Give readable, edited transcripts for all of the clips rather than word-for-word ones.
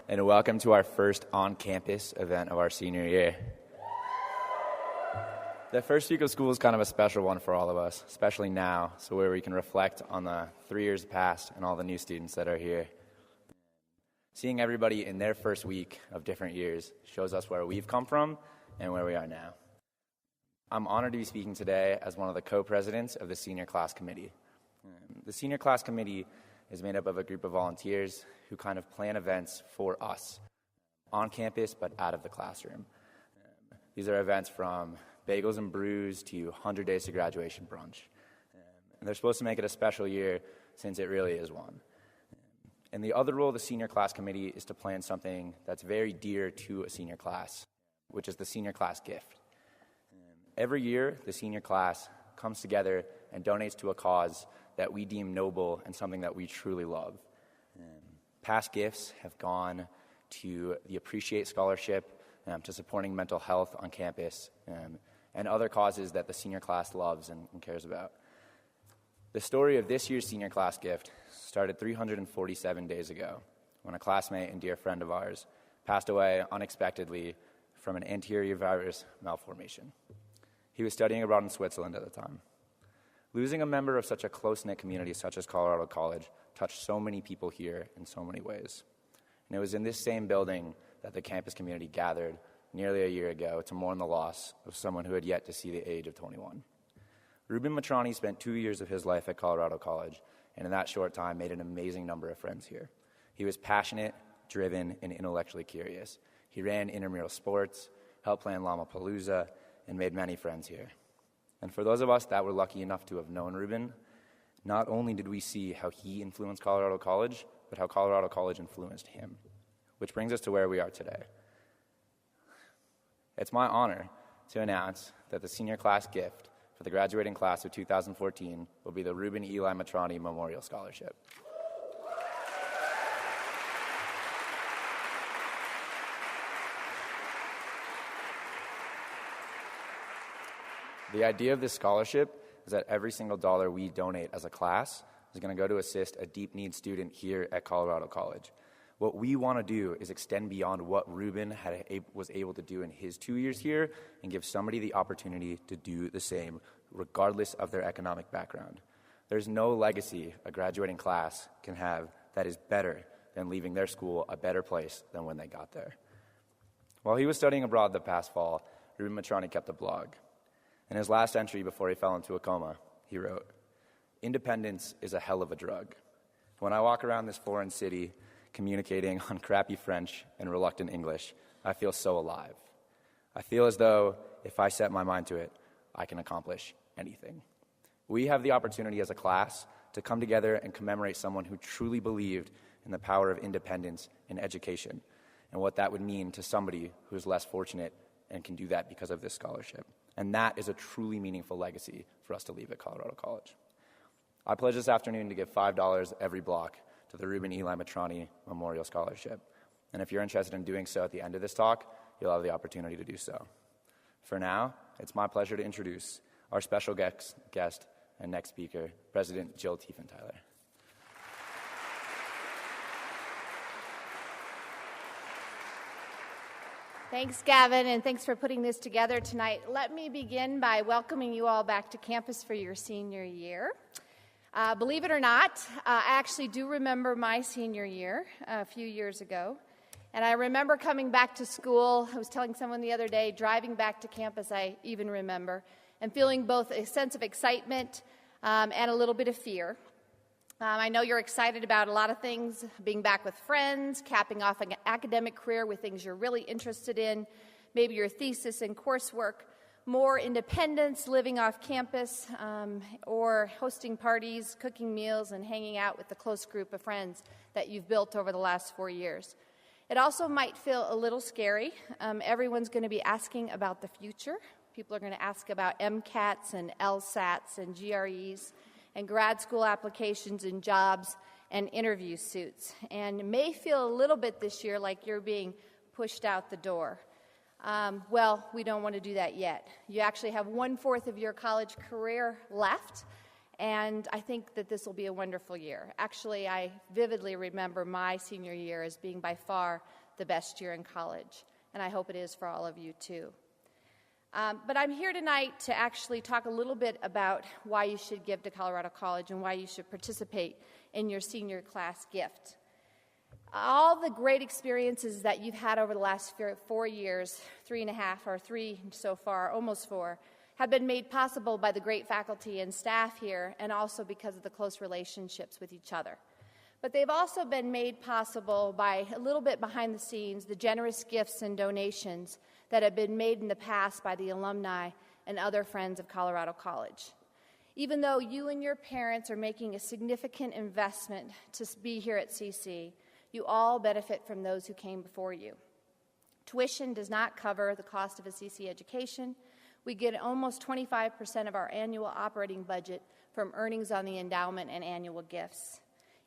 and welcome to our first on-campus event of our senior year. The first week of school is kind of a special one for all of us, especially now, so where we can reflect on the 3 years past and all the new students that are here. Seeing everybody in their first week of different years shows us where we've come from and where we are now. I'm honored to be speaking today as one of the co-presidents of the Senior Class Committee. The Senior Class Committee is made up of a group of volunteers who kind of plan events for us on campus but out of the classroom. These are events from bagels and brews to 100 days to graduation brunch. And they're supposed to make it a special year since it really is one. And the other role of the Senior Class Committee is to plan something that's very dear to a senior class, which is the Senior Class Gift. Every year, the senior class comes together and donates to a cause that we deem noble and something that we truly love. Past gifts have gone to the Appreciate Scholarship, to supporting mental health on campus, and other causes that the senior class loves and cares about. The story of this year's senior class gift started 347 days ago when a classmate and dear friend of ours passed away unexpectedly from an anterior virus malformation. He was studying abroad in Switzerland at the time. Losing a member of such a close-knit community such as Colorado College touched so many people here in so many ways. And it was in this same building that the campus community gathered nearly a year ago to mourn the loss of someone who had yet to see the age of 21. Ruben Matrani spent 2 years of his life at Colorado College, and in that short time made an amazing number of friends here. He was passionate, driven, and intellectually curious. He ran intramural sports, helped plan Llama-Palooza, and made many friends here. And for those of us that were lucky enough to have known Ruben, not only did we see how he influenced Colorado College, but how Colorado College influenced him, which brings us to where we are today. It's my honor to announce that the senior class gift for the graduating class of 2014 will be the Ruben Eli Matrani Memorial Scholarship. The idea of this scholarship is that every single dollar we donate as a class is going to go to assist a deep needs student here at Colorado College. What we want to do is extend beyond what Ruben was able to do in his 2 years here and give somebody the opportunity to do the same, regardless of their economic background. There's no legacy a graduating class can have that is better than leaving their school a better place than when they got there. While he was studying abroad the past fall, Ruben Matrani kept a blog. In his last entry before he fell into a coma, he wrote, "Independence is a hell of a drug. When I walk around this foreign city, communicating on crappy French and reluctant English, I feel so alive. I feel as though if I set my mind to it, I can accomplish anything." We have the opportunity as a class to come together and commemorate someone who truly believed in the power of independence in education and what that would mean to somebody who is less fortunate and can do that because of this scholarship. And that is a truly meaningful legacy for us to leave at Colorado College. I pledge this afternoon to give $5 every block to the Ruben Eli Matrani Memorial Scholarship. And if you're interested in doing so at the end of this talk, you'll have the opportunity to do so. For now, it's my pleasure to introduce our special guest and next speaker, President Jill Tiefenthaler. Thanks, Gavin, and thanks for putting this together tonight. Let me begin by welcoming you all back to campus for your senior year. Believe it or not, I actually do remember my senior year a few years ago. And I remember coming back to school. I was telling someone the other day, driving back to campus, I even remember, and feeling both a sense of excitement and a little bit of fear. I know you're excited about a lot of things, being back with friends, capping off an academic career with things you're really interested in, maybe your thesis and coursework, more independence, living off campus, or hosting parties, cooking meals, and hanging out with the close group of friends that you've built over the last 4 years. It also might feel a little scary. Everyone's going to be asking about the future. People are going to ask about MCATs and LSATs and GREs and grad school applications and jobs and interview suits. And it may feel a little bit this year like you're being pushed out the door. Well, we don't want to do that yet. You actually have 1/4 of your college career left, And I think that this will be a wonderful year. Actually, I vividly remember my senior year as being by far the best year in college, and I hope it is for all of you too. But I'm here tonight to actually talk a little bit about why you should give to Colorado College and why you should participate in your senior class gift. All the great experiences that you've had over the last 4 years, 3.5 or 3 so far, almost 4, have been made possible by the great faculty and staff here, and also because of the close relationships with each other. But they've also been made possible by, a little bit behind the scenes, the generous gifts and donations that have been made in the past by the alumni and other friends of Colorado College. Even though you and your parents are making a significant investment to be here at CC, you all benefit from those who came before you. Tuition does not cover the cost of a CC education. We get almost 25% of our annual operating budget from earnings on the endowment and annual gifts.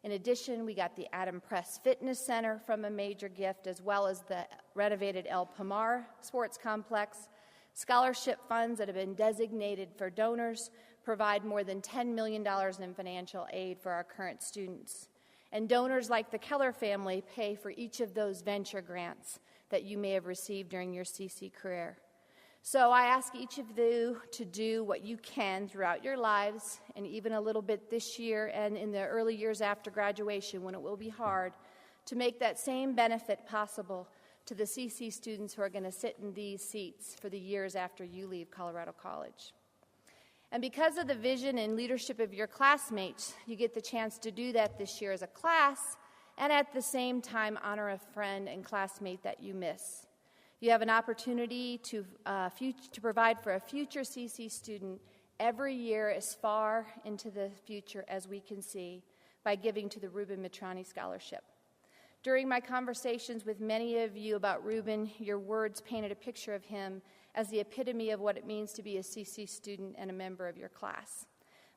In addition, we got the Adam Press Fitness Center from a major gift, as well as the renovated El Pomar Sports Complex. Scholarship funds that have been designated for donors provide more than $10 million in financial aid for our current students. And donors like the Keller family pay for each of those venture grants that you may have received during your CC career. So I ask each of you to do what you can throughout your lives, and even a little bit this year and in the early years after graduation when it will be hard, to make that same benefit possible to the CC students who are going to sit in these seats for the years after you leave Colorado College. And because of the vision and leadership of your classmates, you get the chance to do that this year as a class, and at the same time honor a friend and classmate that you miss. You have an opportunity to provide for a future CC student every year as far into the future as we can see by giving to the Ruben Mitrani Scholarship. During my conversations with many of you about Ruben, your words painted a picture of him as the epitome of what it means to be a CC student and a member of your class.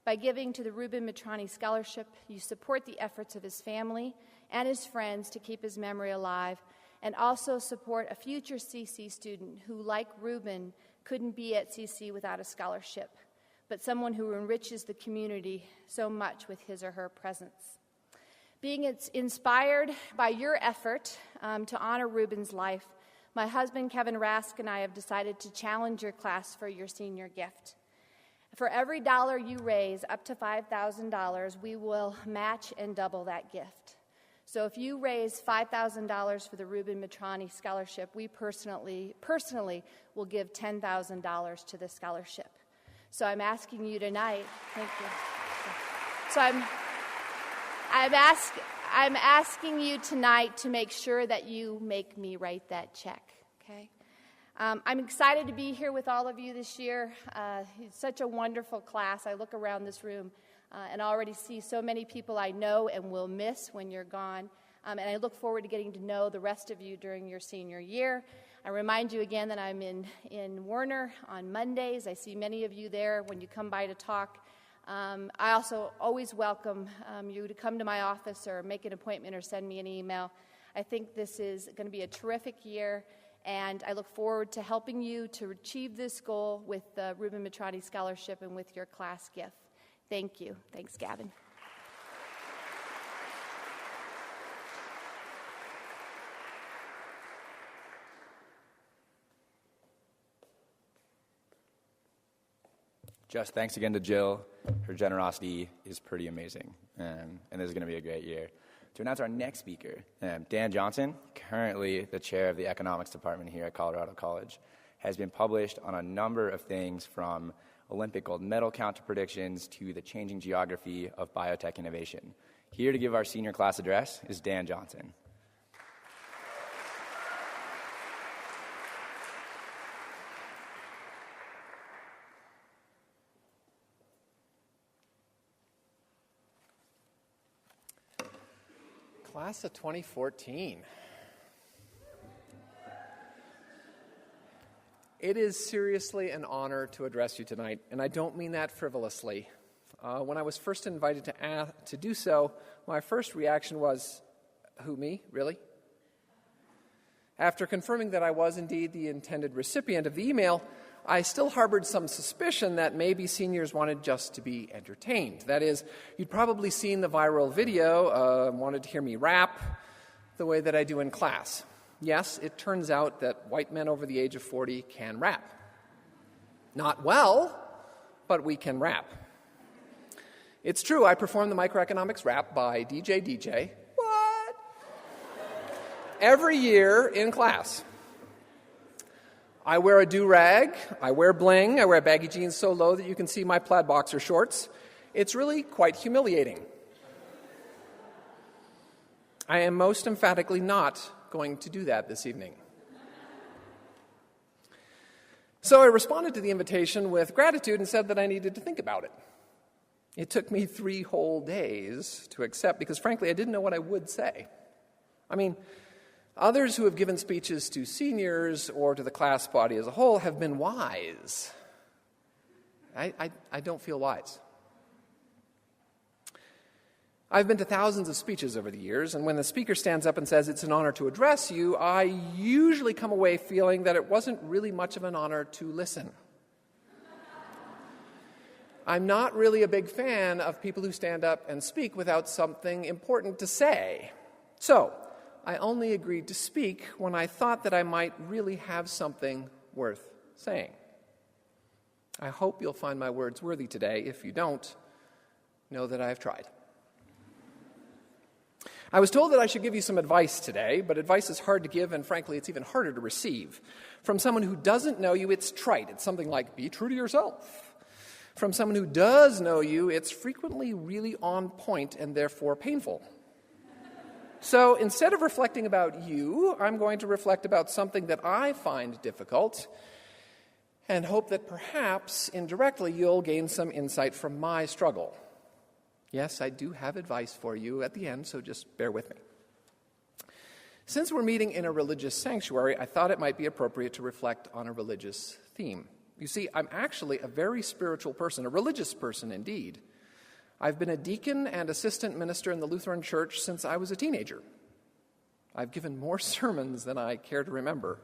By giving to the Ruben Mitrani Scholarship, you support the efforts of his family and his friends to keep his memory alive, and also support a future CC student who, like Ruben, couldn't be at CC without a scholarship, but someone who enriches the community so much with his or her presence. Being inspired by your effort to honor Ruben's life, my husband, Kevin Rask, and I have decided to challenge your class for your senior gift. For every dollar you raise, up to $5,000, we will match and double that gift. So if you raise $5,000 for the Ruben Mitrani Scholarship, we personally will give $10,000 to the scholarship. So I'm asking you tonight, thank you. So I'm asking you tonight to make sure that you make me write that check, okay? I'm excited to be here with all of you this year. It's such a wonderful class. I look around this room and already see so many people I know and will miss when you're gone. And I look forward to getting to know the rest of you during your senior year. I remind you again that I'm in Werner on Mondays. I see many of you there when you come by to talk. I also always welcome you to come to my office or make an appointment or send me an email. I think this is going to be a terrific year, and I look forward to helping you to achieve this goal with the Ruben Mitrani Scholarship and with your class gift. Thank you. Thanks, Gavin. Just thanks again to Jill. Her generosity is pretty amazing, and this is going to be a great year. To announce our next speaker, Dan Johnson, currently the chair of the economics department here at Colorado College, has been published on a number of things from Olympic gold medal counter predictions to the changing geography of biotech innovation. Here to give our senior class address is Dan Johnson. Class of 2014. It is seriously an honor to address you tonight, and I don't mean that frivolously. When I was first invited to do so, my first reaction was, who, me? Really? After confirming that I was indeed the intended recipient of the email, I still harbored some suspicion that maybe seniors wanted just to be entertained. That is, you'd probably seen the viral video, wanted to hear me rap the way that I do in class. Yes, it turns out that white men over the age of 40 can rap. Not well, but we can rap. It's true, I perform the microeconomics rap by DJ. What? Every year in class. I wear a do-rag, I wear bling, I wear baggy jeans so low that you can see my plaid boxer shorts. It's really quite humiliating. I am most emphatically not going to do that this evening. So I responded to the invitation with gratitude and said that I needed to think about it. It took me 3 whole days to accept because, frankly, I didn't know what I would say. I mean, others who have given speeches to seniors or to the class body as a whole have been wise. I don't feel wise. I've been to thousands of speeches over the years, and when the speaker stands up and says it's an honor to address you, I usually come away feeling that it wasn't really much of an honor to listen. I'm not really a big fan of people who stand up and speak without something important to say. So, I only agreed to speak when I thought that I might really have something worth saying. I hope you'll find my words worthy today. If you don't, know that I've tried. I was told that I should give you some advice today, but advice is hard to give, and frankly, it's even harder to receive. From someone who doesn't know you, it's trite. It's something like, be true to yourself. From someone who does know you, it's frequently really on point and therefore painful. So instead of reflecting about you, I'm going to reflect about something that I find difficult and hope that perhaps indirectly you'll gain some insight from my struggle. Yes, I do have advice for you at the end, so just bear with me. Since we're meeting in a religious sanctuary, I thought it might be appropriate to reflect on a religious theme. You see, I'm actually a very spiritual person, a religious person indeed. I've been a deacon and assistant minister in the Lutheran Church since I was a teenager. I've given more sermons than I care to remember.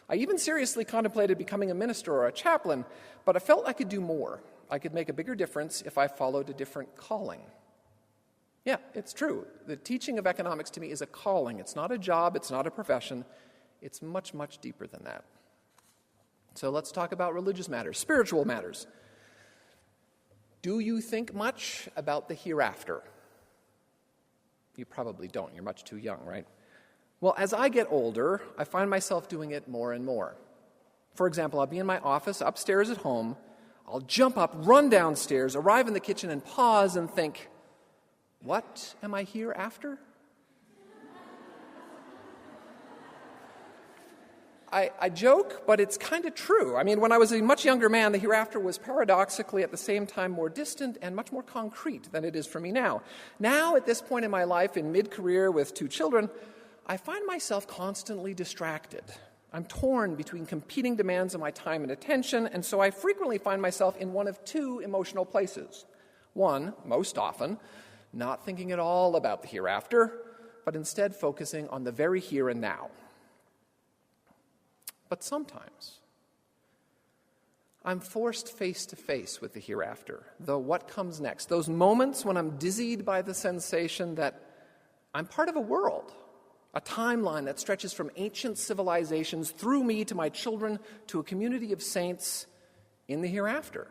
I even seriously contemplated becoming a minister or a chaplain, but I felt I could do more. I could make a bigger difference if I followed a different calling. Yeah, it's true. The teaching of economics to me is a calling. It's not a job. It's not a profession. It's much, much deeper than that. So let's talk about religious matters, spiritual matters. Do you think much about the hereafter? You probably don't. You're much too young, right? Well, as I get older, I find myself doing it more and more. For example, I'll be in my office upstairs at home. I'll jump up, run downstairs, arrive in the kitchen, and pause and think, what am I here after? I joke, but it's kind of true. I mean, when I was a much younger man, the hereafter was paradoxically at the same time more distant and much more concrete than it is for me now. Now, at this point in my life, in mid-career with 2 children, I find myself constantly distracted. I'm torn between competing demands of my time and attention, and so I frequently find myself in one of 2 emotional places. One, most often, not thinking at all about the hereafter, but instead focusing on the very here and now. But sometimes, I'm forced face to face with the hereafter, the what comes next, those moments when I'm dizzied by the sensation that I'm part of a world, a timeline that stretches from ancient civilizations through me to my children to a community of saints in the hereafter.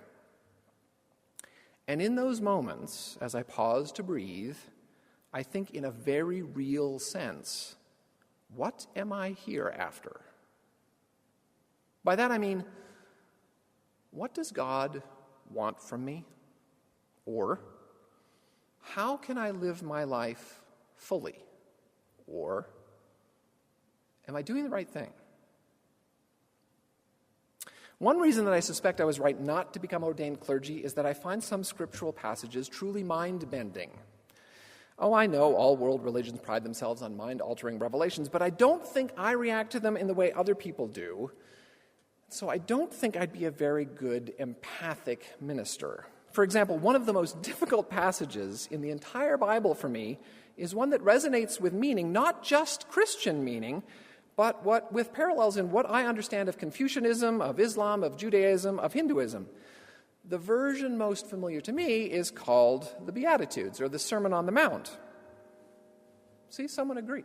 And in those moments, as I pause to breathe, I think in a very real sense, what am I here after? By that I mean, what does God want from me? Or, how can I live my life fully? Or, am I doing the right thing? One reason that I suspect I was right not to become ordained clergy is that I find some scriptural passages truly mind-bending. Oh, I know all world religions pride themselves on mind-altering revelations, but I don't think I react to them in the way other people do. So I don't think I'd be a very good empathic minister. For example, one of the most difficult passages in the entire Bible for me is one that resonates with meaning, not just Christian meaning, but with parallels in what I understand of Confucianism, of Islam, of Judaism, of Hinduism. The version most familiar to me is called the Beatitudes, or the Sermon on the Mount. See, someone agrees.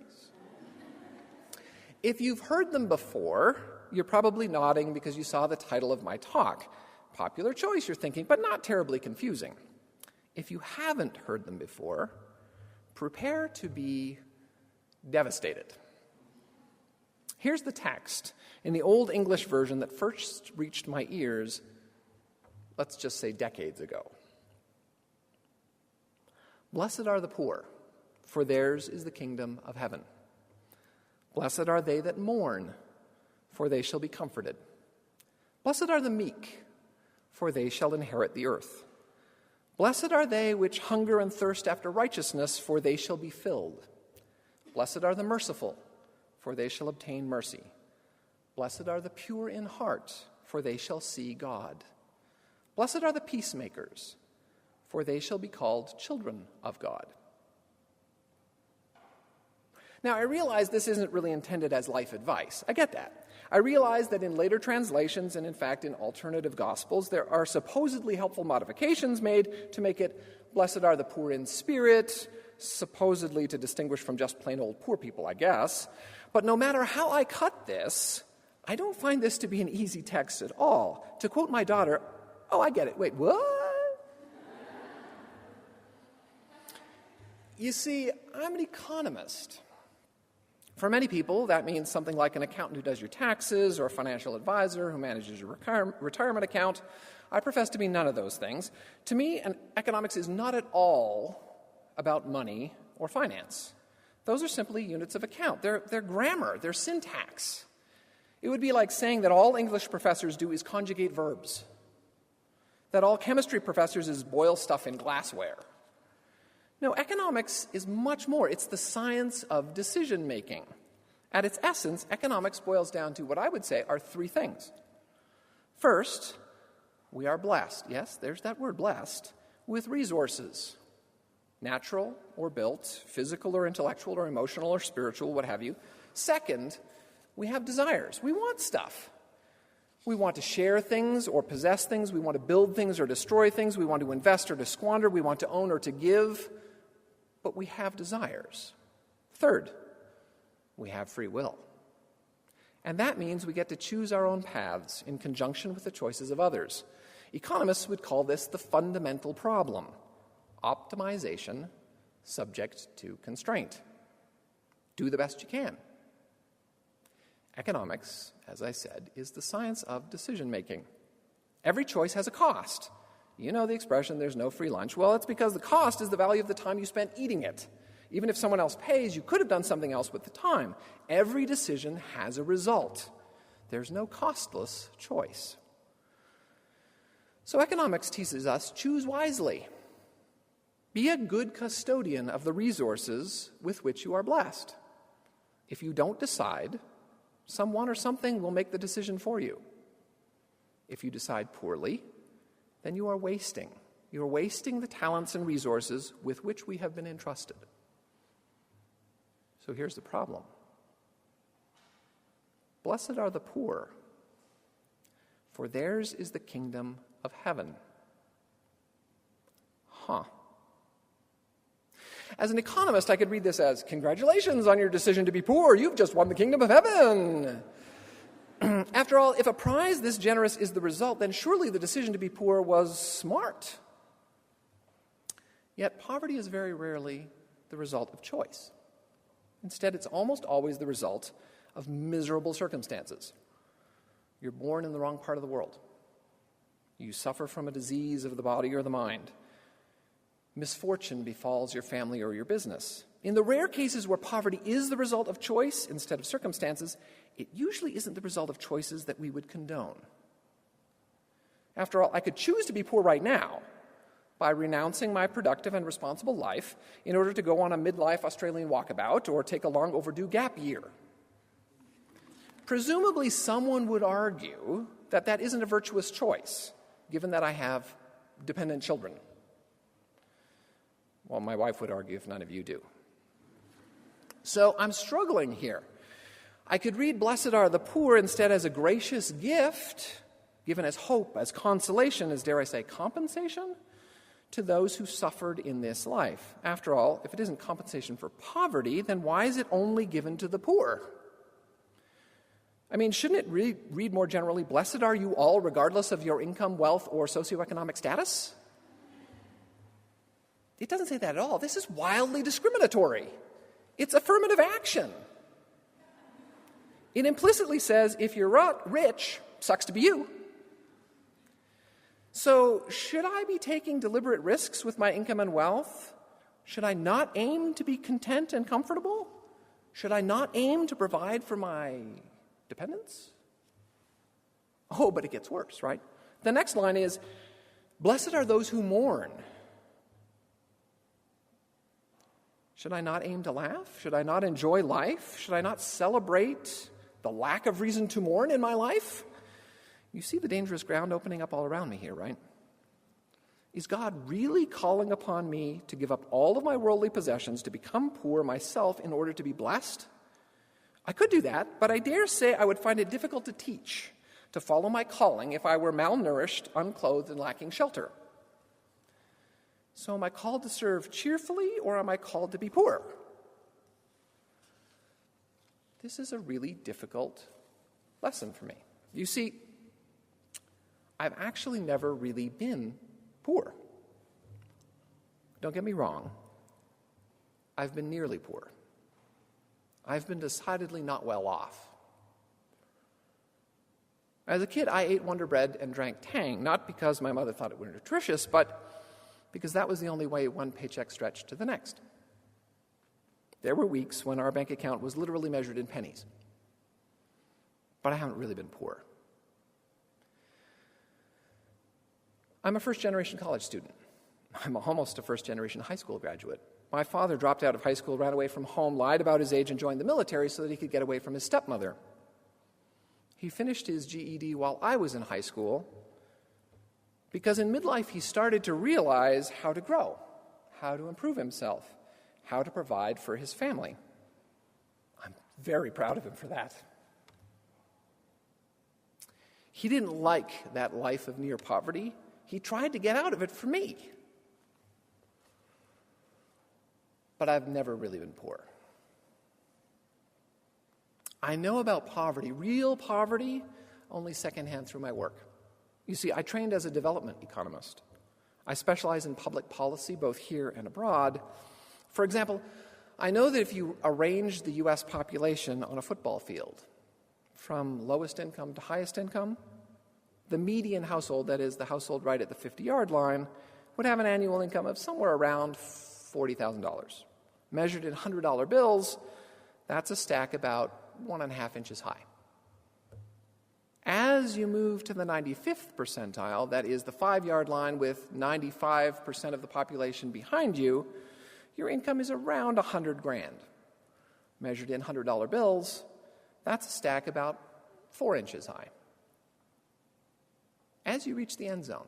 If you've heard them before, you're probably nodding because you saw the title of my talk. Popular choice, you're thinking, but not terribly confusing. If you haven't heard them before, prepare to be devastated. Here's the text in the Old English version that first reached my ears, let's just say decades ago. Blessed are the poor, for theirs is the kingdom of heaven. Blessed are they that mourn, for they shall be comforted. Blessed are the meek, for they shall inherit the earth. Blessed are they which hunger and thirst after righteousness, for they shall be filled. Blessed are the merciful, for they shall obtain mercy. Blessed are the pure in heart, for they shall see God. Blessed are the peacemakers, for they shall be called children of God. Now, I realize this isn't really intended as life advice. I get that. I realize that in later translations, and in fact in alternative gospels, there are supposedly helpful modifications made to make it, blessed are the poor in spirit, supposedly to distinguish from just plain old poor people, I guess. But no matter how I cut this, I don't find this to be an easy text at all. To quote my daughter, oh, I get it. Wait, what? You see, I'm an economist. For many people, that means something like an accountant who does your taxes or a financial advisor who manages your retirement account. I profess to be none of those things. To me, economics is not at all about money or finance. Those are simply units of account. They're grammar. They're syntax. It would be like saying that all English professors do is conjugate verbs, that all chemistry professors is boil stuff in glassware. No, economics is much more. It's the science of decision-making. At its essence, economics boils down to what I would say are three things. First, we are blessed. Yes, there's that word, blessed, with resources. Natural or built, physical or intellectual or emotional or spiritual, what have you. Second, we have desires. We want stuff. We want to share things or possess things. We want to build things or destroy things. We want to invest or to squander. We want to own or to give. But we have desires. Third, we have free will. And that means we get to choose our own paths in conjunction with the choices of others. Economists would call this the fundamental problem. Optimization subject to constraint. Do the best you can. Economics, as I said, is the science of decision-making. Every choice has a cost. You know the expression, there's no free lunch. Well, it's because the cost is the value of the time you spent eating it. Even if someone else pays, you could have done something else with the time. Every decision has a result. There's no costless choice. So economics teaches us, choose wisely. Be a good custodian of the resources with which you are blessed. If you don't decide, someone or something will make the decision for you. If you decide poorly, then you are wasting. You are wasting the talents and resources with which we have been entrusted. So here's the problem. Blessed are the poor, for theirs is the kingdom of heaven. As an economist, I could read this as, congratulations on your decision to be poor. You've just won the kingdom of heaven. After all, if a prize this generous is the result, then surely the decision to be poor was smart. Yet poverty is very rarely the result of choice. Instead, it's almost always the result of miserable circumstances. You're born in the wrong part of the world. You suffer from a disease of the body or the mind. Misfortune befalls your family or your business. In the rare cases where poverty is the result of choice instead of circumstances, it usually isn't the result of choices that we would condone. After all, I could choose to be poor right now by renouncing my productive and responsible life in order to go on a midlife Australian walkabout or take a long overdue gap year. Presumably, someone would argue that that isn't a virtuous choice, given that I have dependent children. Well, my wife would argue if none of you do. So I'm struggling here. I could read blessed are the poor instead as a gracious gift, given as hope, as consolation, as, dare I say, compensation to those who suffered in this life. After all, if it isn't compensation for poverty, then why is it only given to the poor? I mean, shouldn't it read more generally, blessed are you all regardless of your income, wealth, or socioeconomic status? It doesn't say that at all. This is wildly discriminatory. It's affirmative action. It implicitly says, if you're rich, sucks to be you. So, should I be taking deliberate risks with my income and wealth? Should I not aim to be content and comfortable? Should I not aim to provide for my dependents? Oh, but it gets worse, right? The next line is, blessed are those who mourn. Should I not aim to laugh? Should I not enjoy life? Should I not celebrate the lack of reason to mourn in my life? You see the dangerous ground opening up all around me here, right? Is God really calling upon me to give up all of my worldly possessions, to become poor myself in order to be blessed? I could do that, but I dare say I would find it difficult to teach, to follow my calling if I were malnourished, unclothed, and lacking shelter. So am I called to serve cheerfully, or am I called to be poor? This is a really difficult lesson for me. You see, I've actually never really been poor. Don't get me wrong. I've been nearly poor. I've been decidedly not well off. As a kid, I ate Wonder Bread and drank Tang, not because my mother thought it was nutritious, but because that was the only way one paycheck stretched to the next. There were weeks when our bank account was literally measured in pennies. But I haven't really been poor. I'm a first-generation college student. I'm almost a first-generation high school graduate. My father dropped out of high school, ran away from home, lied about his age, and joined the military so that he could get away from his stepmother. He finished his GED while I was in high school because in midlife he started to realize how to grow, how to improve himself, how to provide for his family. I'm very proud of him for that. He didn't like that life of near poverty. He tried to get out of it for me. But I've never really been poor. I know about poverty, real poverty, only secondhand through my work. You see, I trained as a development economist. I specialize in public policy, both here and abroad. For example, I know that if you arrange the U.S. population on a football field, from lowest income to highest income, the median household, that is the household right at the 50-yard line, would have an annual income of somewhere around $40,000. Measured in $100 bills, that's a stack about 1.5 inches high. As you move to the 95th percentile, that is the 5-yard line with 95% of the population behind you, your income is around $100,000. Measured in $100 bills, that's a stack about 4 inches high. As you reach the end zone,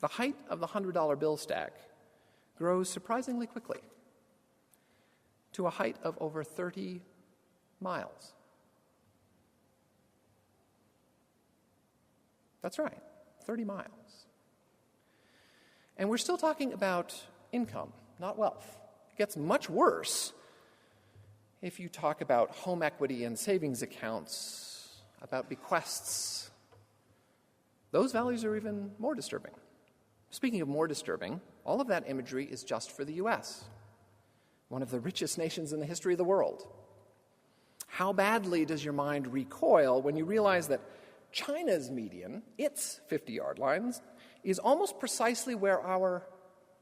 the height of the $100 bill stack grows surprisingly quickly to a height of over 30 miles. That's right, 30 miles. And we're still talking about income, not wealth. It gets much worse if you talk about home equity and savings accounts, about bequests. Those values are even more disturbing. Speaking of more disturbing, all of that imagery is just for the U.S., one of the richest nations in the history of the world. How badly does your mind recoil when you realize that China's median, its 50-yard lines, is almost precisely where our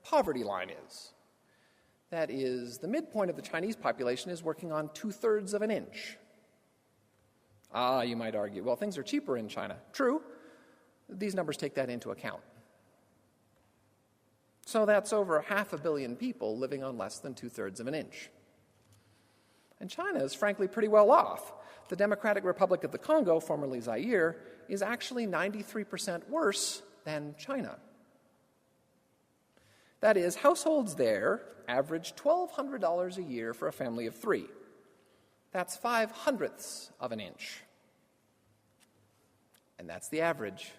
poverty line is. That is, the midpoint of the Chinese population is working on 2/3 of an inch. You might argue, well, things are cheaper in China. True. These numbers take that into account. So that's over 500 million people living on less than 2/3 of an inch. And China is frankly pretty well off. The Democratic Republic of the Congo, formerly Zaire, is actually 93% worse than China. That is, households there average $1,200 a year for a family of 3. That's 5/100ths of an inch. And that's the average,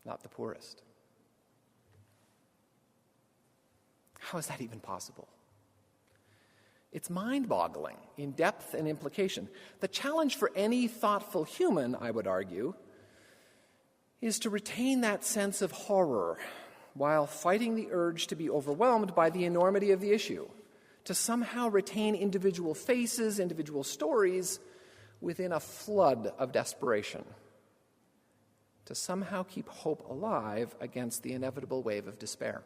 not the poorest. How is that even possible? It's mind-boggling in depth and implication. The challenge for any thoughtful human, I would argue, is to retain that sense of horror while fighting the urge to be overwhelmed by the enormity of the issue, to somehow retain individual faces, individual stories within a flood of desperation, to somehow keep hope alive against the inevitable wave of despair.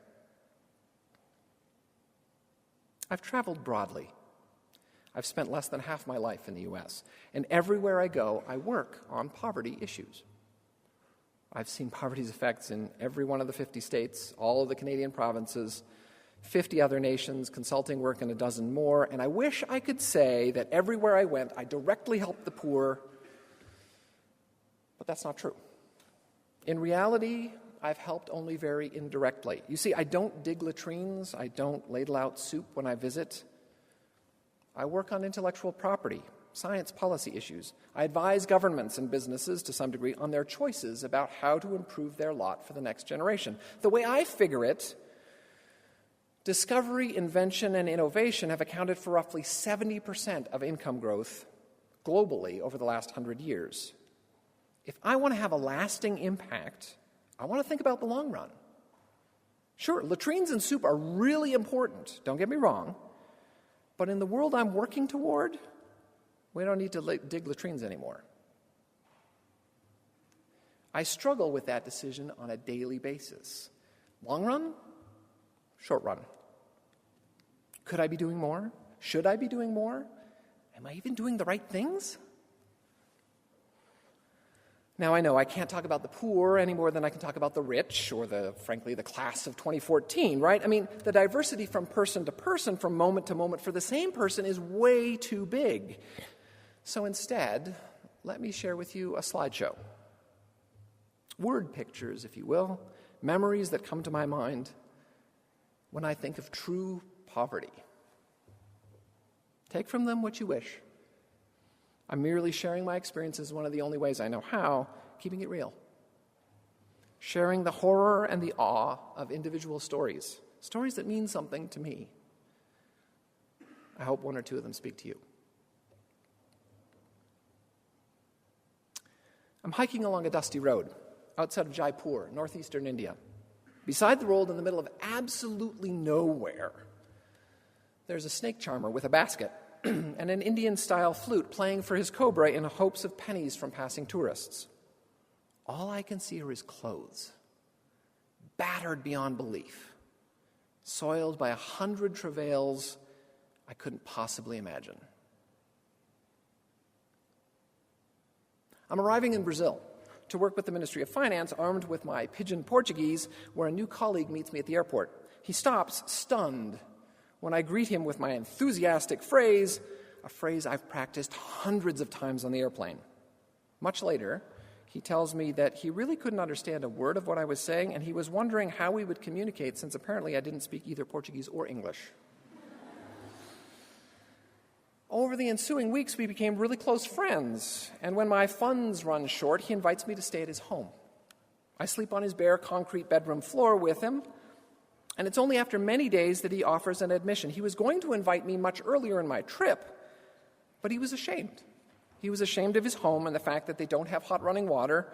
I've traveled broadly. I've spent less than half my life in the U.S., and everywhere I go, I work on poverty issues. I've seen poverty's effects in every one of the 50 states, all of the Canadian provinces, 50 other nations, consulting work in a dozen more, and I wish I could say that everywhere I went, I directly helped the poor, but that's not true. In reality, I've helped only very indirectly. You see, I don't dig latrines, I don't ladle out soup when I visit. I work on intellectual property, science policy issues. I advise governments and businesses to some degree on their choices about how to improve their lot for the next generation. The way I figure it, discovery, invention, and innovation have accounted for roughly 70% of income growth globally over the last 100 years. If I want to have a lasting impact, I want to think about the long run. Sure, latrines and soup are really important, don't get me wrong, but in the world I'm working toward, we don't need to dig latrines anymore. I struggle with that decision on a daily basis. Long run? Short run. Could I be doing more? Should I be doing more? Am I even doing the right things? Now, I know I can't talk about the poor any more than I can talk about the rich or, frankly, the class of 2014, right? I mean, the diversity from person to person, from moment to moment for the same person is way too big. So instead, let me share with you a slideshow. Word pictures, if you will, memories that come to my mind when I think of true poverty. Take from them what you wish. I'm merely sharing my experiences one of the only ways I know how, keeping it real. Sharing the horror and the awe of individual stories, stories that mean something to me. I hope one or two of them speak to you. I'm hiking along a dusty road outside of Jaipur, northeastern India. Beside the road, in the middle of absolutely nowhere, there's a snake charmer with a basket and an Indian-style flute playing for his cobra in hopes of pennies from passing tourists. All I can see are his clothes, battered beyond belief, soiled by 100 travails I couldn't possibly imagine. I'm arriving in Brazil to work with the Ministry of Finance, armed with my pidgin Portuguese, where a new colleague meets me at the airport. He stops, stunned, when I greet him with my enthusiastic phrase, a phrase I've practiced hundreds of times on the airplane. Much later, he tells me that he really couldn't understand a word of what I was saying, and he was wondering how we would communicate since apparently I didn't speak either Portuguese or English. Over the ensuing weeks, we became really close friends, and when my funds run short, he invites me to stay at his home. I sleep on his bare concrete bedroom floor with him, and it's only after many days that he offers an admission. He was going to invite me much earlier in my trip, but he was ashamed. He was ashamed of his home and the fact that they don't have hot running water.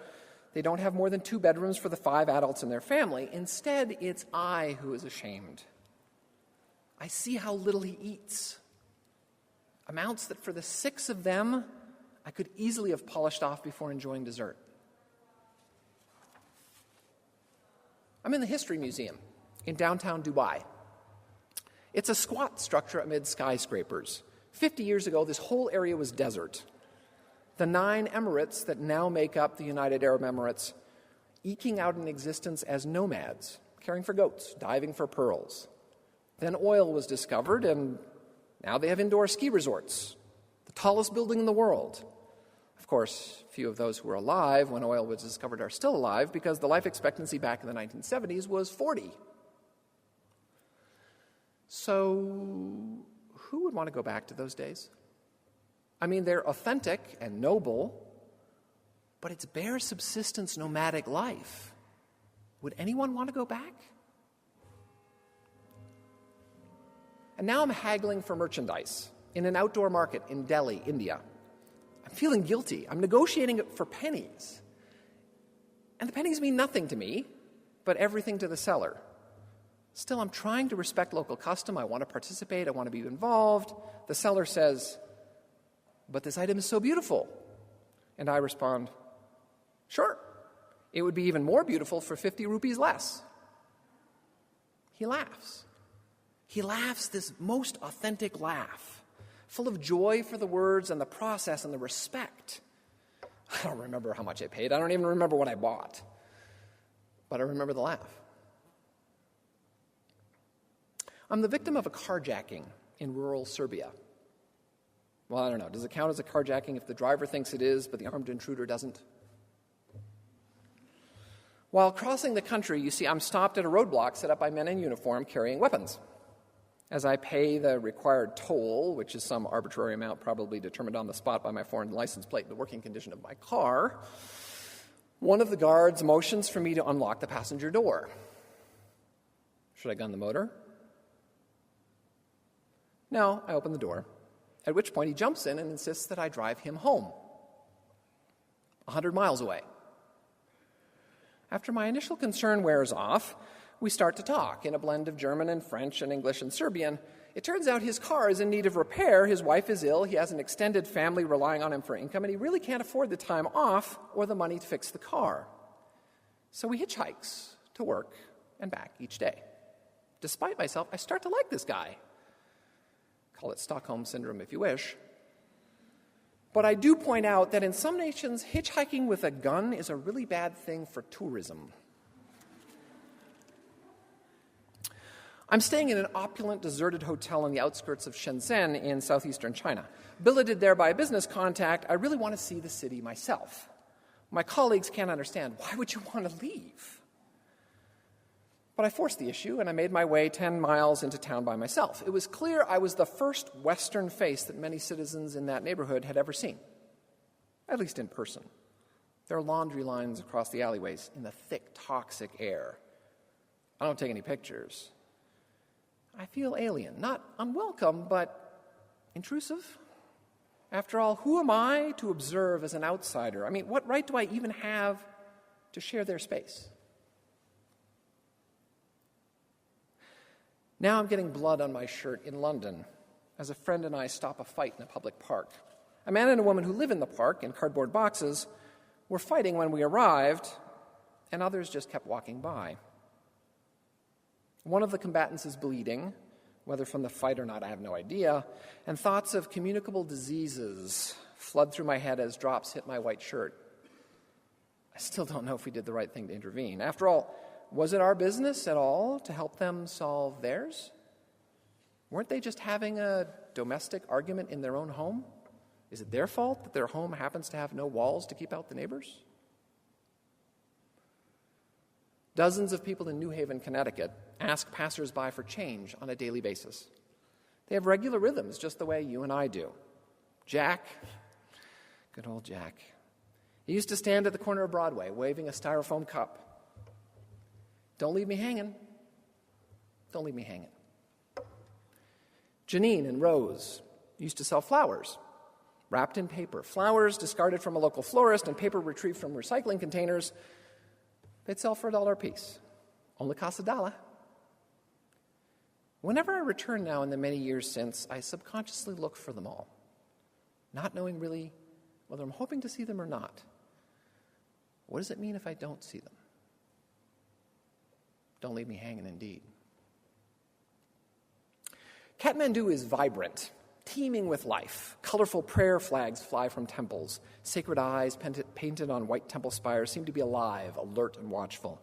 They don't have more than 2 bedrooms for the 5 adults in their family. Instead, it's I who is ashamed. I see how little he eats. Amounts that for the 6 of them, I could easily have polished off before enjoying dessert. I'm in the History Museum in downtown Dubai. It's a squat structure amid skyscrapers. 50 years ago, this whole area was desert. The 9 emirates that now make up the United Arab Emirates eking out an existence as nomads, caring for goats, diving for pearls. Then oil was discovered, and now they have indoor ski resorts, the tallest building in the world. Of course, few of those who were alive when oil was discovered are still alive because the life expectancy back in the 1970s was 40. So, who would want to go back to those days? I mean, they're authentic and noble, but it's bare subsistence nomadic life. Would anyone want to go back? And now I'm haggling for merchandise in an outdoor market in Delhi, India. I'm feeling guilty. I'm negotiating it for pennies. And the pennies mean nothing to me, but everything to the seller. Still, I'm trying to respect local custom. I want to participate. I want to be involved. The seller says, "But this item is so beautiful." And I respond, "Sure. It would be even more beautiful for 50 rupees less." He laughs. He laughs this most authentic laugh, full of joy for the words and the process and the respect. I don't remember how much I paid. I don't even remember what I bought. But I remember the laugh. I'm the victim of a carjacking in rural Serbia. Well, I don't know. Does it count as a carjacking if the driver thinks it is, but the armed intruder doesn't? While crossing the country, you see, I'm stopped at a roadblock set up by men in uniform carrying weapons. As I pay the required toll, which is some arbitrary amount probably determined on the spot by my foreign license plate and the working condition of my car, one of the guards motions for me to unlock the passenger door. Should I gun the motor? No, I open the door, at which point he jumps in and insists that I drive him home, 100 miles away. After my initial concern wears off, we start to talk in a blend of German and French and English and Serbian. It turns out his car is in need of repair, his wife is ill, he has an extended family relying on him for income, and he really can't afford the time off or the money to fix the car. So he hitchhikes to work and back each day. Despite myself, I start to like this guy. Call it Stockholm Syndrome if you wish. But I do point out that in some nations, hitchhiking with a gun is a really bad thing for tourism. I'm staying in an opulent, deserted hotel on the outskirts of Shenzhen in southeastern China. Billeted there by a business contact, I really want to see the city myself. My colleagues can't understand. Why would you want to leave? But I forced the issue, and I made my way 10 miles into town by myself. It was clear I was the first Western face that many citizens in that neighborhood had ever seen, at least in person. There are laundry lines across the alleyways in the thick, toxic air. I don't take any pictures. I feel alien, not unwelcome, but intrusive. After all, who am I to observe as an outsider? I mean, what right do I even have to share their space? Now I'm getting blood on my shirt in London as a friend and I stop a fight in a public park. A man and a woman who live in the park in cardboard boxes were fighting when we arrived, and others just kept walking by. One of the combatants is bleeding, whether from the fight or not, I have no idea, and thoughts of communicable diseases flood through my head as drops hit my white shirt. I still don't know if we did the right thing to intervene. After all, was it our business at all to help them solve theirs? Weren't they just having a domestic argument in their own home? Is it their fault that their home happens to have no walls to keep out the neighbors? Dozens of people in New Haven, Connecticut, ask passersby for change on a daily basis. They have regular rhythms, just the way you and I do. Jack, good old Jack, he used to stand at the corner of Broadway waving a styrofoam cup. Don't leave me hanging. Don't leave me hanging. Janine and Rose used to sell flowers, wrapped in paper. Flowers discarded from a local florist and paper retrieved from recycling containers. They'd sell for $1 a piece. Only costs $1. Whenever I return now in the many years since, I subconsciously look for them all, not knowing really whether I'm hoping to see them or not. What does it mean if I don't see them? Don't leave me hanging, indeed. Kathmandu is vibrant, teeming with life. Colorful prayer flags fly from temples. Sacred eyes painted on white temple spires seem to be alive, alert, and watchful.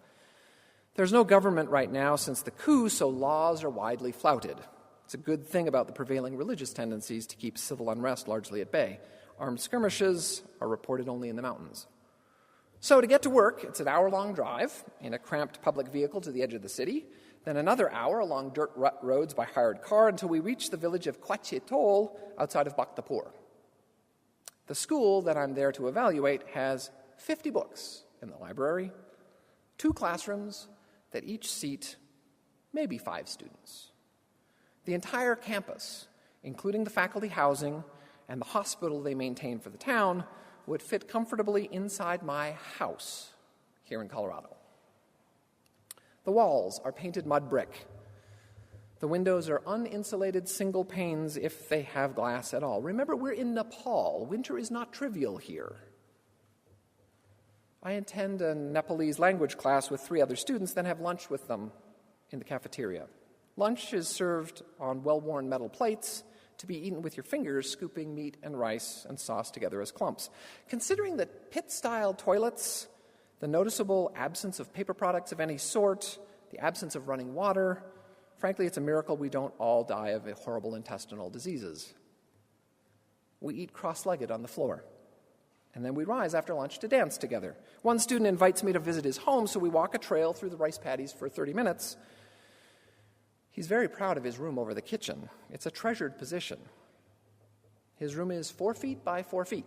There's no government right now since the coup, so laws are widely flouted. It's a good thing about the prevailing religious tendencies to keep civil unrest largely at bay. Armed skirmishes are reported only in the mountains. So to get to work, it's an hour-long drive in a cramped public vehicle to the edge of the city, then another hour along dirt roads by hired car until we reach the village of Kwachetol outside of Bhaktapur. The school that I'm there to evaluate has 50 books in the library, 2 classrooms that each seat maybe 5 students. The entire campus, including the faculty housing and the hospital they maintain for the town, would fit comfortably inside my house here in Colorado. The walls are painted mud brick. The windows are uninsulated single panes if they have glass at all. Remember, we're in Nepal. Winter is not trivial here. I attend a Nepalese language class with 3 other students, then have lunch with them in the cafeteria. Lunch is served on well-worn metal plates to be eaten with your fingers, scooping meat and rice and sauce together as clumps. Considering the pit-style toilets, the noticeable absence of paper products of any sort, the absence of running water, frankly, it's a miracle we don't all die of horrible intestinal diseases. We eat cross-legged on the floor, and then we rise after lunch to dance together. One student invites me to visit his home, so we walk a trail through the rice paddies for 30 minutes. He's very proud of his room over the kitchen. It's a treasured position. His room is 4 feet by 4 feet,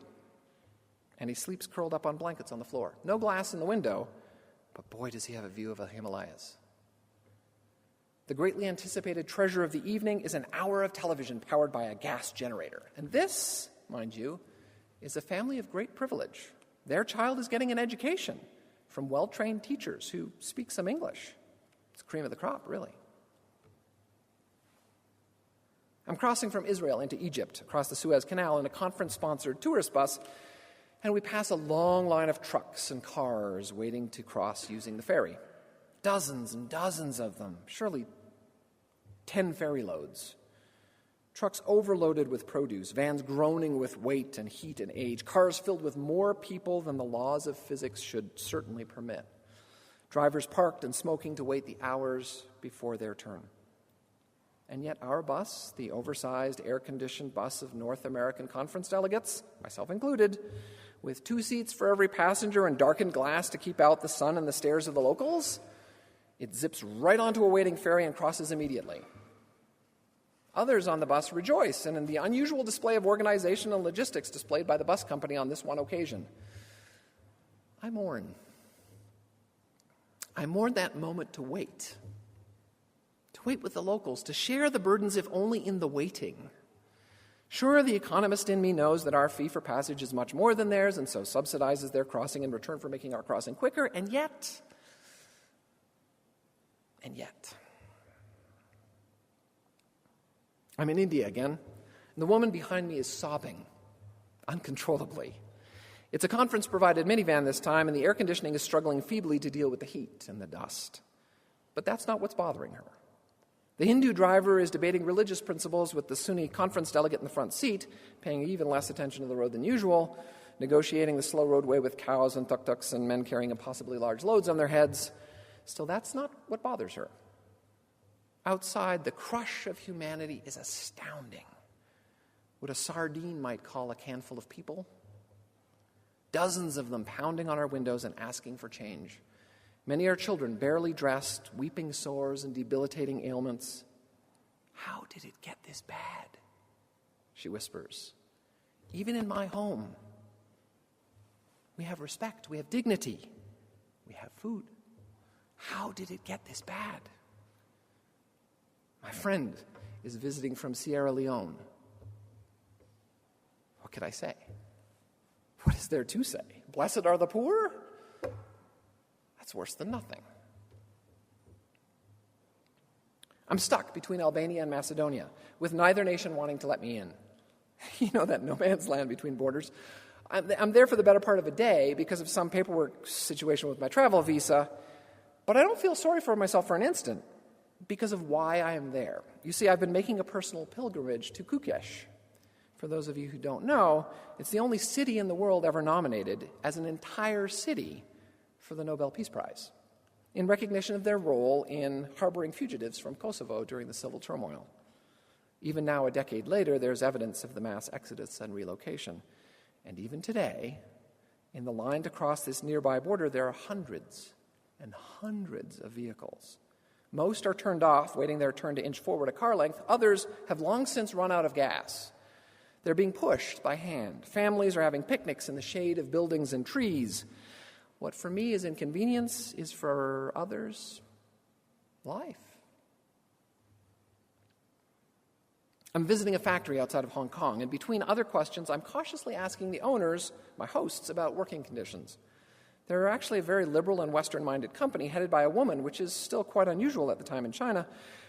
and he sleeps curled up on blankets on the floor. No glass in the window, but boy, does he have a view of the Himalayas. The greatly anticipated treasure of the evening is an hour of television powered by a gas generator. And this, mind you, is a family of great privilege. Their child is getting an education from well-trained teachers who speak some English. It's the cream of the crop, really. I'm crossing from Israel into Egypt across the Suez Canal in a conference-sponsored tourist bus, and we pass a long line of trucks and cars waiting to cross using the ferry. Dozens and dozens of them, surely 10 ferry loads. Trucks overloaded with produce, vans groaning with weight and heat and age, cars filled with more people than the laws of physics should certainly permit. Drivers parked and smoking to wait the hours before their turn. And yet our bus, the oversized, air-conditioned bus of North American conference delegates, myself included, with 2 seats for every passenger and darkened glass to keep out the sun and the stares of the locals, it zips right onto a waiting ferry and crosses immediately. Others on the bus rejoice in the unusual display of organization and logistics displayed by the bus company on this one occasion. I mourn. I mourn that moment to wait with the locals, to share the burdens if only in the waiting. Sure, the economist in me knows that our fee for passage is much more than theirs and so subsidizes their crossing in return for making our crossing quicker, and yet, I'm in India again, and the woman behind me is sobbing uncontrollably. It's a conference-provided minivan this time, and the air conditioning is struggling feebly to deal with the heat and the dust. But that's not what's bothering her. The Hindu driver is debating religious principles with the Sunni conference delegate in the front seat, paying even less attention to the road than usual, negotiating the slow roadway with cows and tuk-tuks and men carrying impossibly large loads on their heads. Still, that's not what bothers her. Outside, the crush of humanity is astounding. What a sardine might call a canful of people. Dozens of them pounding on our windows and asking for change. Many are children, barely dressed, weeping sores and debilitating ailments. How did it get this bad? She whispers. Even in my home, we have respect, we have dignity, we have food. How did it get this bad? My friend is visiting from Sierra Leone. What could I say? What is there to say? Blessed are the poor? That's worse than nothing. I'm stuck between Albania and Macedonia, with neither nation wanting to let me in. You know, that no man's land between borders. I'm there for the better part of a day because of some paperwork situation with my travel visa, but I don't feel sorry for myself for an instant because of why I am there. You see, I've been making a personal pilgrimage to Kukesh. For those of you who don't know, it's the only city in the world ever nominated as an entire city for the Nobel Peace Prize, in recognition of their role in harboring fugitives from Kosovo during the civil turmoil. Even now, a decade later, there's evidence of the mass exodus and relocation. And even today, in the line to cross this nearby border, there are hundreds and hundreds of vehicles. Most are turned off, waiting their turn to inch forward a car length. Others have long since run out of gas. They're being pushed by hand. Families are having picnics in the shade of buildings and trees. What for me is inconvenience is for others life. I'm visiting a factory outside of Hong Kong, and between other questions, I'm cautiously asking the owners, my hosts, about working conditions. They're actually a very liberal and Western-minded company headed by a woman, which is still quite unusual at the time in China.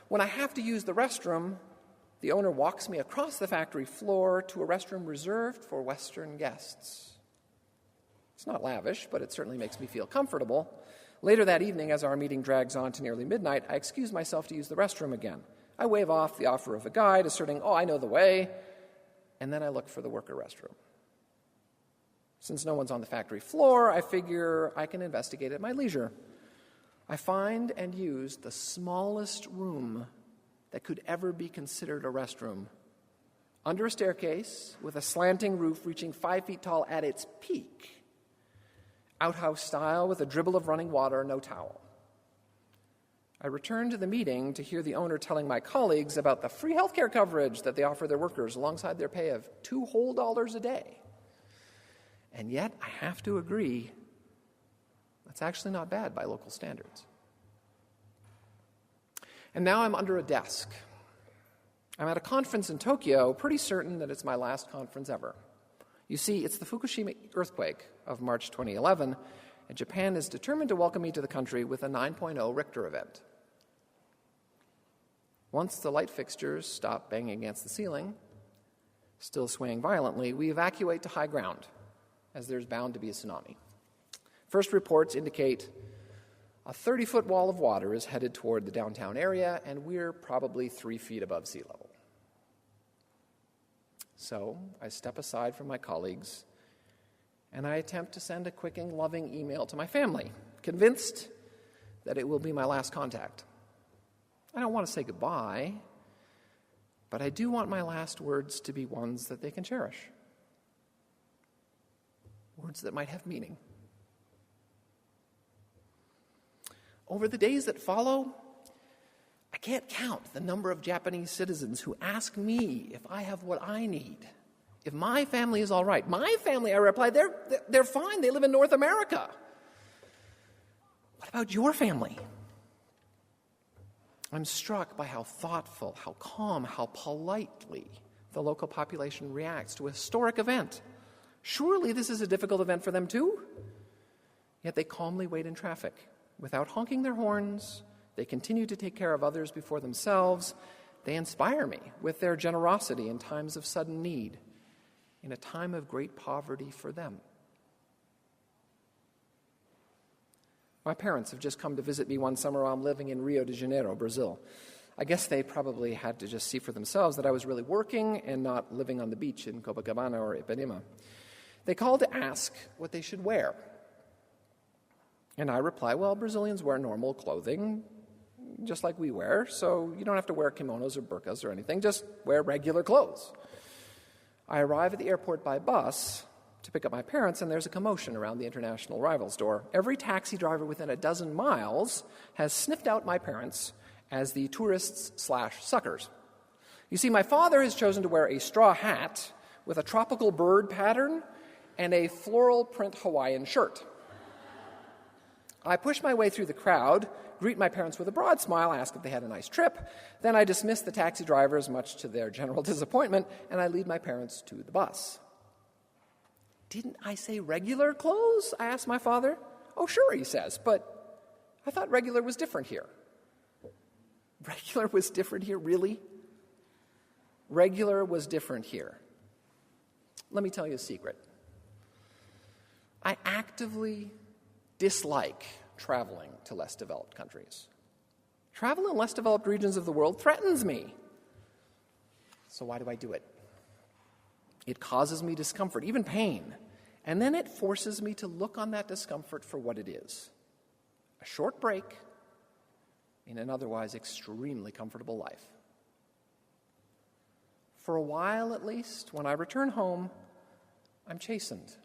When I have to use the restroom, the owner walks me across the factory floor to a restroom reserved for Western guests. It's not lavish, but it certainly makes me feel comfortable. Later that evening, as our meeting drags on to nearly midnight, I excuse myself to use the restroom again. I wave off the offer of a guide, asserting, "Oh, I know the way," and then I look for the worker restroom. Since no one's on the factory floor, I figure I can investigate at my leisure. I find and use the smallest room that could ever be considered a restroom. Under a staircase with a slanting roof reaching 5 feet tall at its peak. Outhouse style with a dribble of running water, no towel. I return to the meeting to hear the owner telling my colleagues about the free healthcare coverage that they offer their workers alongside their pay of $2 whole a day. And yet, I have to agree, that's actually not bad by local standards. And now I'm under a desk. I'm at a conference in Tokyo, pretty certain that it's my last conference ever. You see, it's the Fukushima earthquake of March 2011, and Japan is determined to welcome me to the country with a 9.0 Richter event. Once the light fixtures stop banging against the ceiling, still swaying violently, we evacuate to high ground, as there's bound to be a tsunami. First reports indicate a 30-foot wall of water is headed toward the downtown area, and we're probably 3 feet above sea level. So I step aside from my colleagues, and I attempt to send a quick and loving email to my family, convinced that it will be my last contact. I don't want to say goodbye, but I do want my last words to be ones that they can cherish. Words that might have meaning. Over the days that follow, I can't count the number of Japanese citizens who ask me if I have what I need, if my family is all right. My family, I reply, they're fine. They live in North America. What about your family? I'm struck by how thoughtful, how calm, how politely the local population reacts to a historic event. Surely this is a difficult event for them too? Yet they calmly wait in traffic. Without honking their horns, they continue to take care of others before themselves. They inspire me with their generosity in times of sudden need, in a time of great poverty for them. My parents have just come to visit me one summer while I'm living in Rio de Janeiro, Brazil. I guess they probably had to just see for themselves that I was really working and not living on the beach in Copacabana or Ipanema. They called to ask what they should wear. And I reply, well, Brazilians wear normal clothing, just like we wear, so you don't have to wear kimonos or burqas or anything, just wear regular clothes. I arrive at the airport by bus to pick up my parents, and there's a commotion around the international arrivals door. Every taxi driver within a dozen miles has sniffed out my parents as the tourists/suckers. You see, my father has chosen to wear a straw hat with a tropical bird pattern and a floral print Hawaiian shirt. I push my way through the crowd, greet my parents with a broad smile, ask if they had a nice trip. Then I dismiss the taxi drivers, much to their general disappointment, and I lead my parents to the bus. Didn't I say regular clothes? I asked my father. Oh, sure, he says, but I thought regular was different here. Regular was different here, really? Regular was different here. Let me tell you a secret. I actively dislike traveling to less developed countries. Travel in less developed regions of the world threatens me. So why do I do it? It causes me discomfort, even pain, and then it forces me to look on that discomfort for what it is. A short break in an otherwise extremely comfortable life. For a while, at least, when I return home, I'm chastened.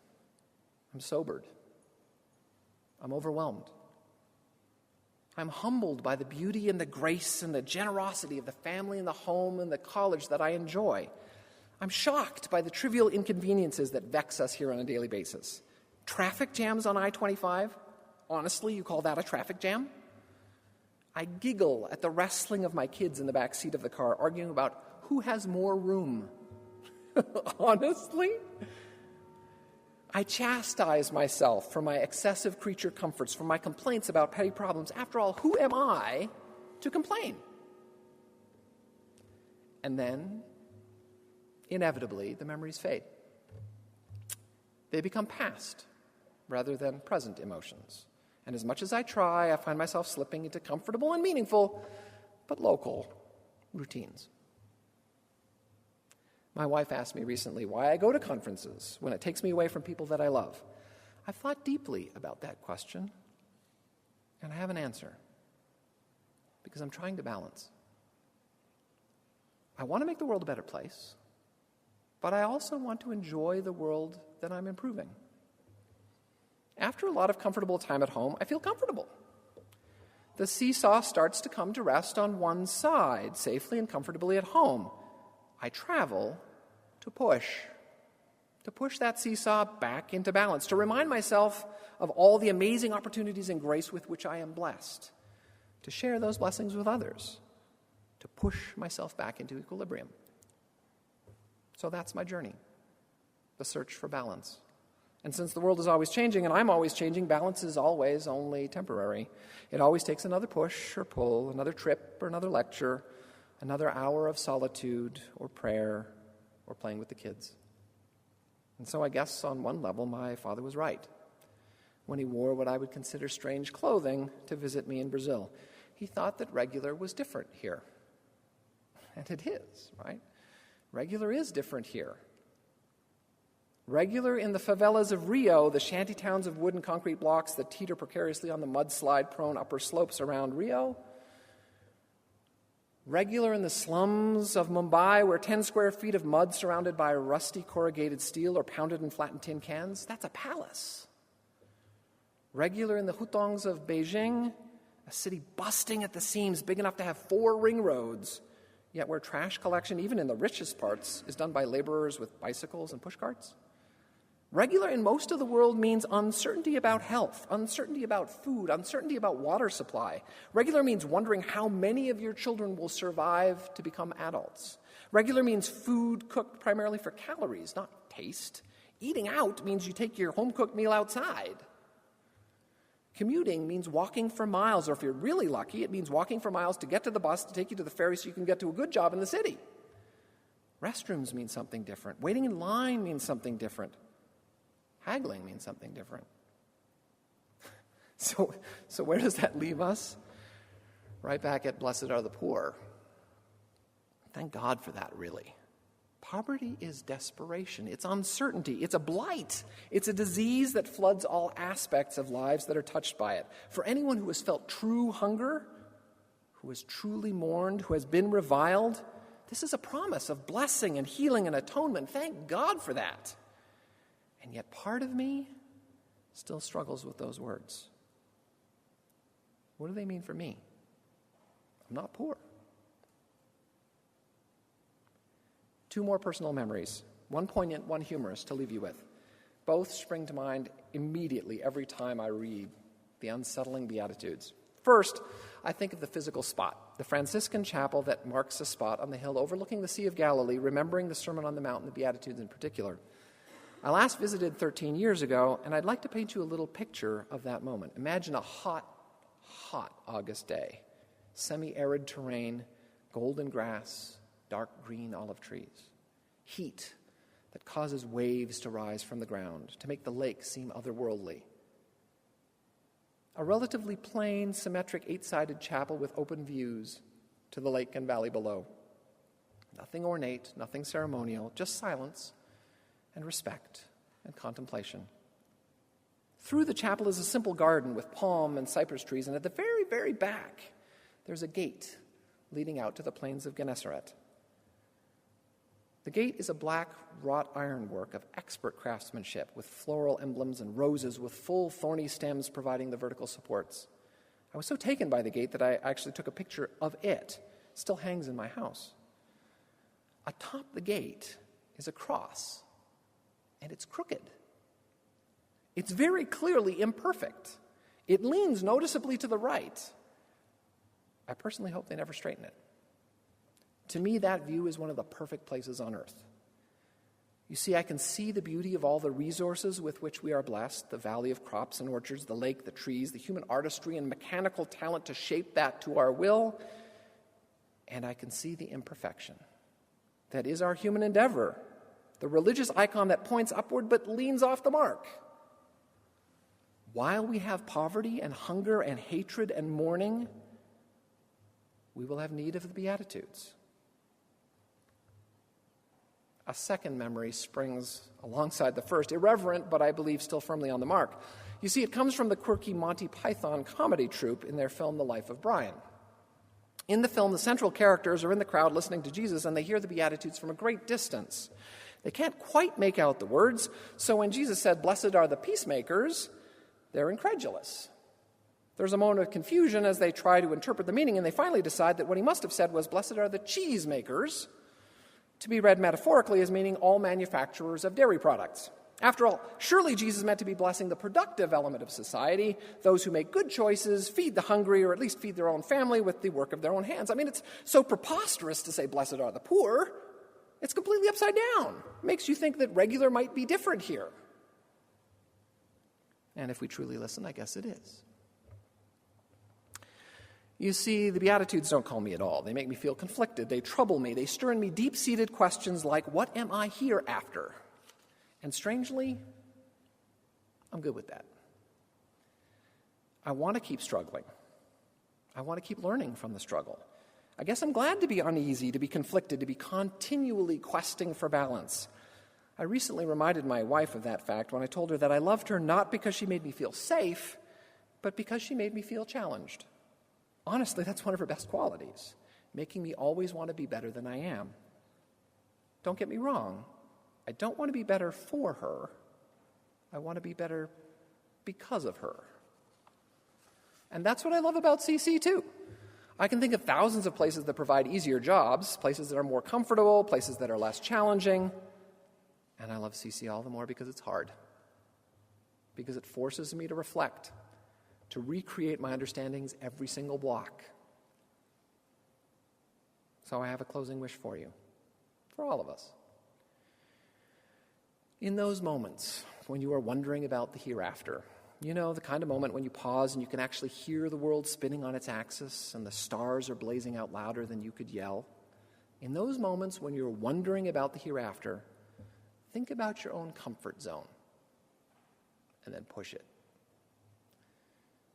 I'm sobered. I'm overwhelmed. I'm humbled by the beauty and the grace and the generosity of the family and the home and the college that I enjoy. I'm shocked by the trivial inconveniences that vex us here on a daily basis. Traffic jams on I-25? Honestly, you call that a traffic jam? I giggle at the wrestling of my kids in the back seat of the car, arguing about who has more room. Honestly? I chastise myself for my excessive creature comforts, for my complaints about petty problems. After all, who am I to complain? And then, inevitably, the memories fade. They become past rather than present emotions. And as much as I try, I find myself slipping into comfortable and meaningful, but local, routines. My wife asked me recently why I go to conferences when it takes me away from people that I love. I've thought deeply about that question, and I have an answer. Because I'm trying to balance. I want to make the world a better place, but I also want to enjoy the world that I'm improving. After a lot of comfortable time at home, I feel comfortable. The seesaw starts to come to rest on one side, safely and comfortably at home. I travel to push that seesaw back into balance, to remind myself of all the amazing opportunities and grace with which I am blessed, to share those blessings with others, to push myself back into equilibrium. So that's my journey, the search for balance. And since the world is always changing and I'm always changing, balance is always only temporary. It always takes another push or pull, another trip or another lecture, another hour of solitude or prayer or playing with the kids. And so I guess on one level my father was right when he wore what I would consider strange clothing to visit me in Brazil. He thought that regular was different here. And it is, right? Regular is different here. Regular in the favelas of Rio, the shanty towns of wood and concrete blocks that teeter precariously on the mudslide-prone upper slopes around Rio. Regular in the slums of Mumbai, where 10 square feet of mud surrounded by rusty corrugated steel or pounded and flattened tin cans, that's a palace. Regular in the hutongs of Beijing, a city busting at the seams, big enough to have 4 ring roads, yet where trash collection, even in the richest parts, is done by laborers with bicycles and pushcarts. Regular in most of the world means uncertainty about health, uncertainty about food, uncertainty about water supply. Regular means wondering how many of your children will survive to become adults. Regular means food cooked primarily for calories, not taste. Eating out means you take your home-cooked meal outside. Commuting means walking for miles, or if you're really lucky, it means walking for miles to get to the bus to take you to the ferry so you can get to a good job in the city. Restrooms mean something different. Waiting in line means something different. Haggling means something different. So where does that leave us? Right back at blessed are the poor. Thank God for that, really. Poverty is desperation. It's uncertainty. It's a blight. It's a disease that floods all aspects of lives that are touched by it. For anyone who has felt true hunger, who has truly mourned, who has been reviled, this is a promise of blessing and healing and atonement. Thank God for that. And yet part of me still struggles with those words. What do they mean for me? I'm not poor. 2 more personal memories, one poignant, one humorous, to leave you with. Both spring to mind immediately every time I read the unsettling Beatitudes. First, I think of the physical spot, the Franciscan chapel that marks a spot on the hill overlooking the Sea of Galilee, remembering the Sermon on the Mount and the Beatitudes in particular. I last visited 13 years ago, and I'd like to paint you a little picture of that moment. Imagine a hot August day, semi-arid terrain, golden grass, dark green olive trees, heat that causes waves to rise from the ground, to make the lake seem otherworldly. A relatively plain, symmetric, 8-sided chapel with open views to the lake and valley below. Nothing ornate, nothing ceremonial, just silence and respect and contemplation. Through the chapel is a simple garden with palm and cypress trees, and at the very, very back, there's a gate leading out to the plains of Gennesaret. The gate is a black wrought ironwork of expert craftsmanship with floral emblems and roses with full thorny stems providing the vertical supports. I was so taken by the gate that I actually took a picture of it. It still hangs in my house. Atop the gate is a cross, and it's crooked. It's very clearly imperfect. It leans noticeably to the right. I personally hope they never straighten it. To me, that view is one of the perfect places on earth. You see, I can see the beauty of all the resources with which we are blessed, the valley of crops and orchards, the lake, the trees, the human artistry and mechanical talent to shape that to our will. And I can see the imperfection. That is our human endeavor, the religious icon that points upward but leans off the mark. While we have poverty and hunger and hatred and mourning, we will have need of the Beatitudes. A second memory springs alongside the first, irreverent, but I believe still firmly on the mark. You see, it comes from the quirky Monty Python comedy troupe in their film, The Life of Brian. In the film, the central characters are in the crowd listening to Jesus, and they hear the Beatitudes from a great distance. They can't quite make out the words, so when Jesus said, "Blessed are the peacemakers," they're incredulous. There's a moment of confusion as they try to interpret the meaning, and they finally decide that what he must have said was, "Blessed are the cheesemakers," to be read metaphorically as meaning all manufacturers of dairy products. After all, surely Jesus meant to be blessing the productive element of society, those who make good choices, feed the hungry, or at least feed their own family with the work of their own hands. I mean, it's so preposterous to say, "Blessed are the poor." It's completely upside down. It makes you think that regular might be different here. And if we truly listen, I guess it is. You see, the Beatitudes don't calm me at all. They make me feel conflicted. They trouble me. They stir in me deep-seated questions like, what am I here after? And strangely, I'm good with that. I want to keep struggling. I want to keep learning from the struggle. I guess I'm glad to be uneasy, to be conflicted, to be continually questing for balance. I recently reminded my wife of that fact when I told her that I loved her not because she made me feel safe, but because she made me feel challenged. Honestly, that's one of her best qualities, making me always want to be better than I am. Don't get me wrong. I don't want to be better for her. I want to be better because of her. And that's what I love about CC, too. I can think of thousands of places that provide easier jobs, places that are more comfortable, places that are less challenging. And I love CC all the more because it's hard, because it forces me to reflect, to recreate my understandings every single block. So I have a closing wish for you, for all of us. In those moments when you are wondering about the hereafter, you know, the kind of moment when you pause and you can actually hear the world spinning on its axis and the stars are blazing out louder than you could yell. In those moments when you're wondering about the hereafter, think about your own comfort zone and then push it.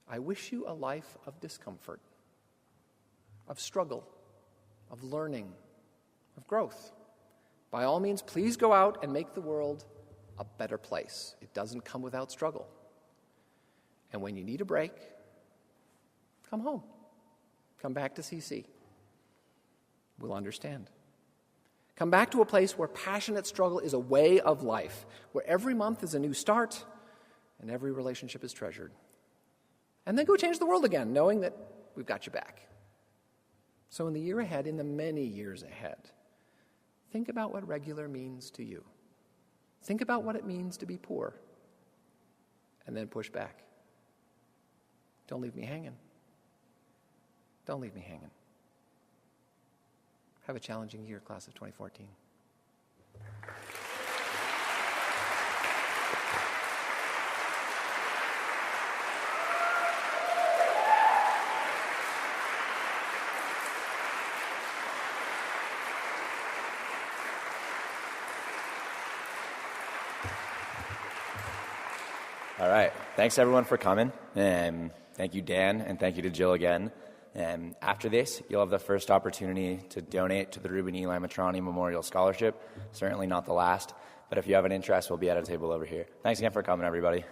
I wish you a life of discomfort, of struggle, of learning, of growth. By all means, please go out and make the world a better place. It doesn't come without struggle. And when you need a break, come home. Come back to CC. We'll understand. Come back to a place where passionate struggle is a way of life, where every month is a new start and every relationship is treasured. And then go change the world again, knowing that we've got you back. So in the year ahead, in the many years ahead, think about what regular means to you. Think about what it means to be poor. And then push back. Don't leave me hanging. Don't leave me hanging. Have a challenging year, class of 2014. All right. Thanks, everyone, for coming. Thank you, Dan, and thank you to Jill again. After this, you'll have the first opportunity to donate to the Ruben Eli Matrani Memorial Scholarship. Certainly not the last, but if you have an interest, we'll be at a table over here. Thanks again for coming, everybody.